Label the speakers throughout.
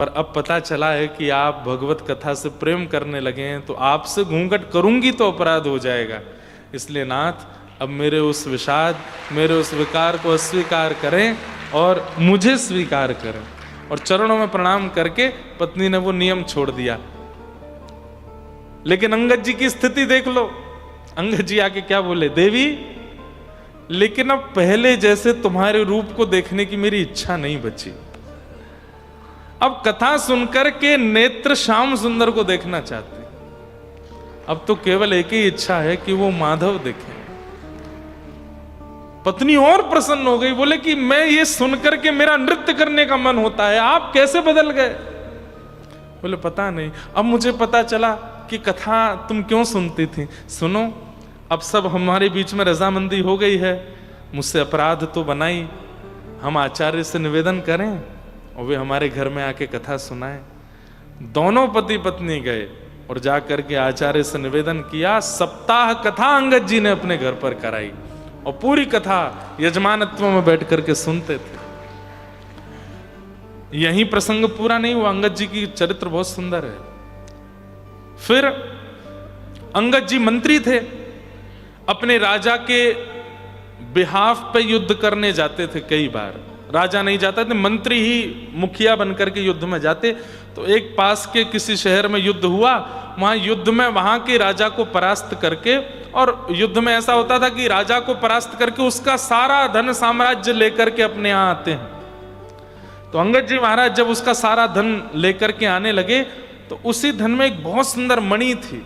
Speaker 1: पर अब पता चला है कि आप भगवत कथा से प्रेम करने लगे हैं, तो आपसे घूंघट करूंगी तो अपराध हो जाएगा। इसलिए नाथ, अब मेरे उस विषाद, मेरे उस विकार को अस्वीकार करें और मुझे स्वीकार करें। और चरणों में प्रणाम करके पत्नी ने वो नियम छोड़ दिया। लेकिन अंगद जी की स्थिति देख लो। अंगद जी आके क्या बोले, देवी लेकिन अब पहले जैसे तुम्हारे रूप को देखने की मेरी इच्छा नहीं बची। अब कथा सुनकर के नेत्र श्याम सुंदर को देखना चाहते। अब तो केवल एक ही इच्छा है कि वो माधव देखें। पत्नी और प्रसन्न हो गई, बोले कि मैं ये सुनकर के मेरा नृत्य करने का मन होता है, आप कैसे बदल गए? बोले पता नहीं, अब मुझे पता चला कि कथा तुम क्यों सुनती थी। सुनो, अब सब हमारे बीच में रजामंदी हो गई है, मुझसे अपराध तो बनाई, हम आचार्य से निवेदन करें और वे हमारे घर में आके कथा सुनाएं। दोनों पति पत्नी गए और जाकर के आचार्य से निवेदन किया। सप्ताह कथा अंगद जी ने अपने घर पर कराई और पूरी कथा यजमानत्व में बैठ करके सुनते थे। यही प्रसंग पूरा नहीं हुआ, अंगद जी की चरित्र बहुत सुंदर है। फिर अंगद जी मंत्री थे, अपने राजा के बिहाफ पे युद्ध करने जाते थे। कई बार राजा नहीं जाता थे, मंत्री ही मुखिया बनकर के युद्ध में जाते। तो एक पास के किसी शहर में युद्ध हुआ, वहां युद्ध में वहां के राजा को परास्त करके, और युद्ध में ऐसा होता था कि राजा को परास्त करके उसका सारा धन साम्राज्य लेकर के अपने यहां आते हैं। तो अंगद जी महाराज जब उसका सारा धन लेकर के आने लगे, तो उसी धन में एक बहुत सुंदर मणि थी।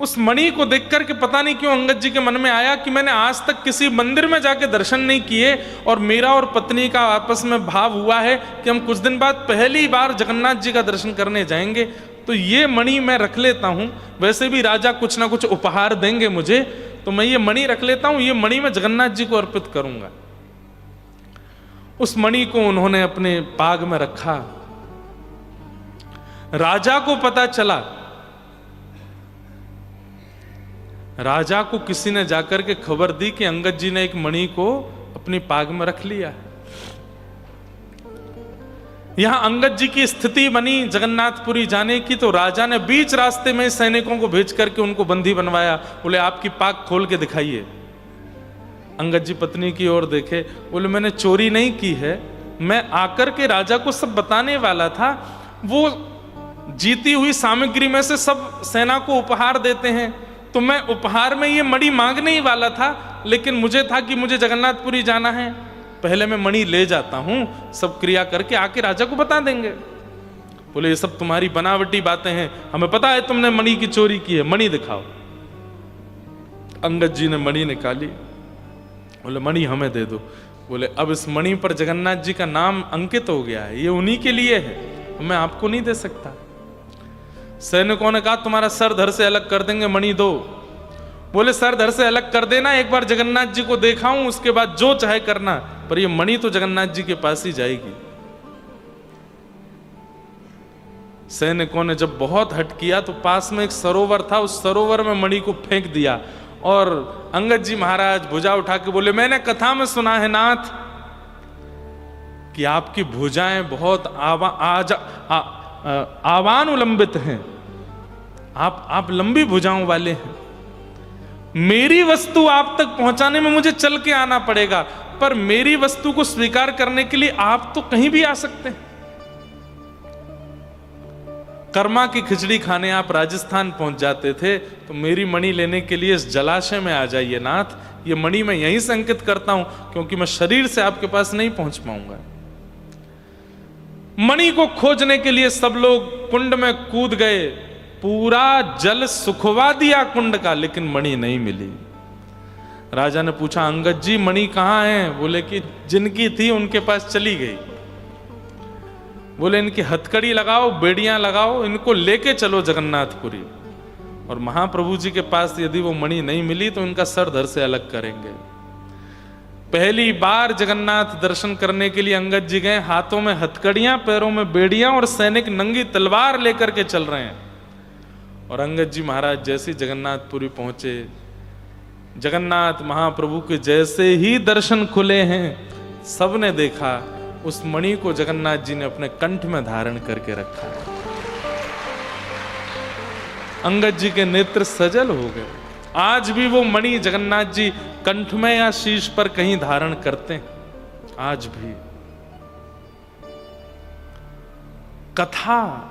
Speaker 1: उस मणि को देख करके पता नहीं क्यों अंगद जी के मन में आया कि मैंने आज तक किसी मंदिर में जाके दर्शन नहीं किए, और मेरा और पत्नी का आपस में भाव हुआ है कि हम कुछ दिन बाद पहली बार जगन्नाथ जी का दर्शन करने जाएंगे, तो ये मणि मैं रख लेता हूं। वैसे भी राजा कुछ ना कुछ उपहार देंगे मुझे, तो मैं ये मणि रख लेता हूं, ये मणि मैं जगन्नाथ जी को अर्पित करूंगा। उस मणि को उन्होंने अपने पाग में रखा। राजा को पता चला, राजा को किसी ने जाकर के खबर दी कि अंगद जी ने एक मणि को अपनी पाग में रख लिया है। यहां अंगद जी की स्थिति बनी जगन्नाथपुरी जाने की, तो राजा ने बीच रास्ते में सैनिकों को भेज करके उनको बंदी बनवाया। बोले आपकी पाग खोल के दिखाइए। अंगद जी पत्नी की ओर देखे, बोले मैंने चोरी नहीं की है, मैं आकर के राजा को सब बताने वाला था। वो जीती हुई सामग्री में से सब सेना को उपहार देते हैं, तो मैं उपहार में ये मणि मांगने ही वाला था, लेकिन मुझे था कि मुझे जगन्नाथपुरी जाना है, पहले मैं मणि ले जाता हूं, सब क्रिया करके आके राजा को बता देंगे। बोले ये सब तुम्हारी बनावटी बातें हैं, हमें पता है तुमने मणि की चोरी की है, मणि दिखाओ। अंगद जी ने मणि निकाली। बोले मणि हमें दे दो। बोले अब इस मणि पर जगन्नाथ जी का नाम अंकित हो गया है, ये उन्हीं के लिए है, मैं आपको नहीं दे सकता। सैनिकों ने कहा तुम्हारा सर धड़ से अलग कर देंगे, मणि दो। बोले सर धड़ से अलग कर देना, एक बार जगन्नाथ जी को देखाऊं, उसके बाद जो चाहे करना, पर ये मणि तो जगन्नाथ जी के पास ही जाएगी। सैनिकों ने जब बहुत हट किया, तो पास में एक सरोवर था, उस सरोवर में मणि को फेंक दिया। और अंगद जी महाराज भुजा उठा के बोले मैंने कथा में सुना है नाथ कि आपकी भुजाएं बहुत आवान उलंबित हैं, आप लंबी भुजाओं वाले हैं। मेरी वस्तु आप तक पहुंचाने में मुझे चल के आना पड़ेगा, पर मेरी वस्तु को स्वीकार करने के लिए आप तो कहीं भी आ सकते हैं। कर्मा की खिचड़ी खाने आप राजस्थान पहुंच जाते थे, तो मेरी मणि लेने के लिए इस जलाशय में आ जाइए नाथ, ये मणि मैं यहीं से अंकित करता हूं, क्योंकि मैं शरीर से आपके पास नहीं पहुंच पाऊंगा। मणि को खोजने के लिए सब लोग कुंड में कूद गए, पूरा जल सुखवा दिया कुंड का, लेकिन मणि नहीं मिली। राजा ने पूछा अंगद जी मणि कहां है? बोले कि जिनकी थी उनके पास चली गई। बोले इनकी हथकड़ी लगाओ, बेड़ियां लगाओ, इनको लेके चलो जगन्नाथपुरी, और महाप्रभु जी के पास यदि वो मणि नहीं मिली तो इनका सर धड़ से अलग करेंगे। पहली बार जगन्नाथ दर्शन करने के लिए अंगद जी गए, हाथों में हथकड़ियां, पैरों में बेड़ियां, और सैनिक नंगी तलवार लेकर के चल रहे हैं। और अंगद जी महाराज जैसे जगन्नाथपुरी पहुंचे, जगन्नाथ महाप्रभु के जैसे ही दर्शन खुले हैं, सबने देखा उस मणि को जगन्नाथ जी ने अपने कंठ में धारण करके रखा है। अंगद जी के नेत्र सजल हो गए। आज भी वो मणि जगन्नाथ जी कंठ में या शीश पर कहीं धारण करते हैं, आज भी। कथा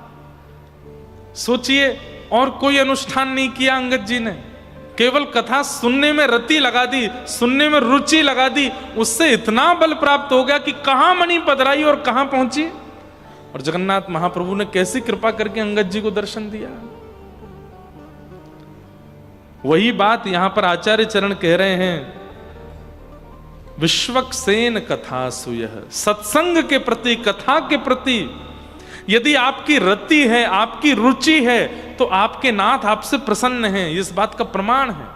Speaker 1: सोचिए, और कोई अनुष्ठान नहीं किया अंगद जी ने, केवल कथा सुनने में रति लगा दी, सुनने में रुचि लगा दी, उससे इतना बल प्राप्त हो गया कि कहां मणि पधराई और कहां पहुंची। और जगन्नाथ महाप्रभु ने कैसी कृपा करके अंगद जी को दर्शन दिया। वही बात यहां पर आचार्य चरण कह रहे हैं, विश्वक्सेन कथा सुयः। सत्संग के प्रति, कथा के प्रति यदि आपकी रति है, आपकी रुचि है, तो आपके नाथ आपसे प्रसन्न हैं, इस बात का प्रमाण है।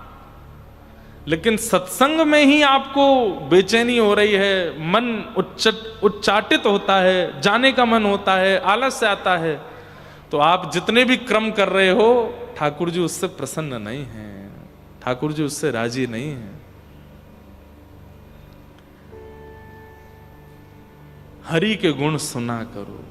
Speaker 1: लेकिन सत्संग में ही आपको बेचैनी हो रही है, मन उच्चाटित होता है, जाने का मन होता है, आलस्य आता है, तो आप जितने भी क्रम कर रहे हो, ठाकुर जी उससे प्रसन्न नहीं हैं, ठाकुर जी उससे राजी नहीं हैं। हरि के गुण सुना करो।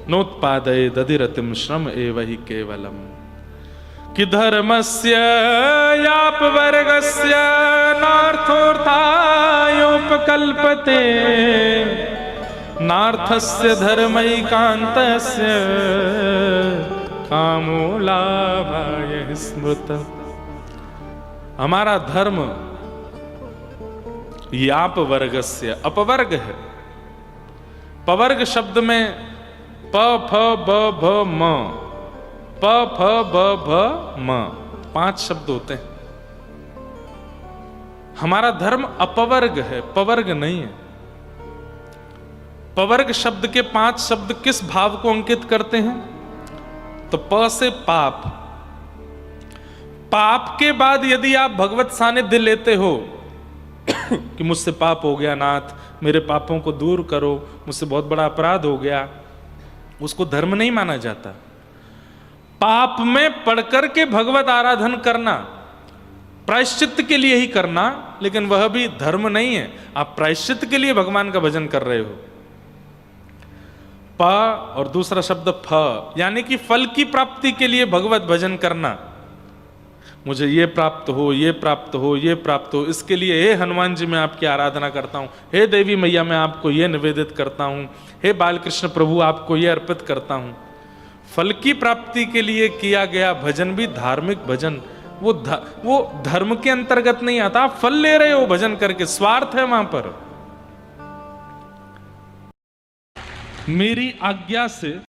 Speaker 1: नोत्पादये दधिरतिम श्रम एव हि केवलम कि धर्मस्य यापवर्गस्य नार्थोऽर्थायोपकल्पते नार्थस्य धर्मैकान्तस्य कामो लाभाय स्मृत। हमारा धर्म याप वर्गस्य, अपवर्ग है। पवर्ग शब्द में प फ ब भ म, प फ ब भ म 5 शब्द होते हैं। हमारा धर्म अपवर्ग है, पवर्ग नहीं है। पवर्ग शब्द के 5 शब्द किस भाव को अंकित करते हैं? तो प से पाप, पाप के बाद यदि आप भगवत सानिध्य लेते हो कि मुझसे पाप हो गया नाथ, मेरे पापों को दूर करो, मुझसे बहुत बड़ा अपराध हो गया, उसको धर्म नहीं माना जाता। पाप में पढ़कर के भगवत आराधन करना, प्रायश्चित के लिए ही करना, लेकिन वह भी धर्म नहीं है। आप प्रायश्चित के लिए भगवान का भजन कर रहे हो। प और दूसरा शब्द फ, यानी कि फल की प्राप्ति के लिए भगवत भजन करना। मुझे ये प्राप्त हो, ये प्राप्त हो, ये प्राप्त हो, इसके लिए हे हनुमान जी मैं आपकी आराधना करता हूँ, हे देवी मैया मैं आपको ये निवेदित करता हूँ, हे बालकृष्ण प्रभु आपको ये अर्पित करता हूँ। फल की प्राप्ति के लिए किया गया भजन भी धार्मिक भजन, वो धर्म के अंतर्गत नहीं आता। आप फल ले रहे हो भजन करके, स्वार्थ है वहां पर। मेरी आज्ञा से